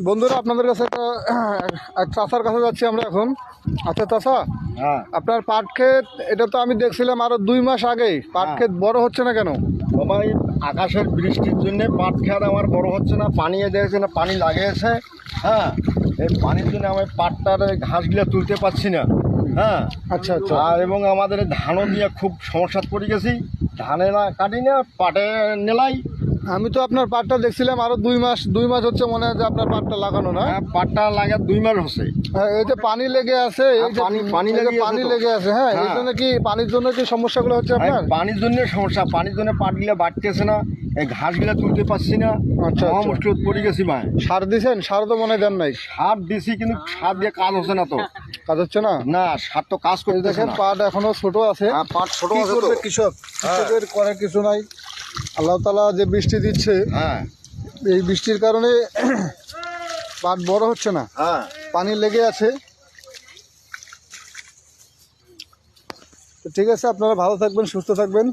বন্ধুরা আপনাদের কাছে এক চাষার কাছে যাচ্ছি আমরা এখন। আচ্ছা চাষা, হ্যাঁ আপনার পাট ক্ষেত এটা তো আমি দেখছিলাম আরো 2 মাস আগেই, পাট ক্ষেত বড় হচ্ছে না কেন? বাবা, এই আকাশের বৃষ্টির জন্য পাট খেত আমার বড় হচ্ছে না। পানি দিয়েছে না, পানি লাগিয়েছে। হ্যাঁ, এই পানির জন্য আমি পাটটার ঘাসগুলো তুলতে পারছি না। হ্যাঁ, আচ্ছা আচ্ছা। আর এবং আমাদের ধানও দিয়ে খুব সমস্যা পড়ে গেছি। ধানে না কাটি না, পাটে নেলাই। আমি তো আপনার পাটটা দেখছিলাম আরো 2 মাস হচ্ছে মনে হয় যে আপনার পাটটা লাগানো না? হ্যাঁ, পাটটা লাগা 2 মাস হচ্ছে। হ্যাঁ, এই যে পানি লেগে আছে, এই যে পানি এই যে লেগে আছে পানি তো। লেগে আছে, হ্যাঁ, এই হ্যাঁ। জন্য কি পানির জন্য কি সমস্যাগুলো হচ্ছে আপনার? পানির জন্য সমস্যা, পানির জন্য পাটগুলো বাড়তেছে না, এই ঘাসগুলো তুলতে পারছি না। আচ্ছা, মহা আচ্ছা। মুশকিল পড়ে গেছি ভাই। সার দিছেন? সার তো মনে হয় দেন নাই। সার দিছি কিন্তু সার দিয়ে কাজ হচ্ছে না তো। কাজ হচ্ছে না? না, সার তো কাজ এই করতেছে দেখেন না। পাট এখনো ছোট আছে। হ্যাঁ, পাট ছোট কি আছে তো। করবে কৃষক? কৃষকের করার কিছু নাই। আল্লাহ তাআলা যে বৃষ্টি দিচ্ছে, হ্যাঁ এই বৃষ্টির কারণে পাট বড় হচ্ছে না, হ্যাঁ পানি লেগে আছে। তো ঠিক আছে, আপনারা ভালো থাকবেন, সুস্থ থাকবেন।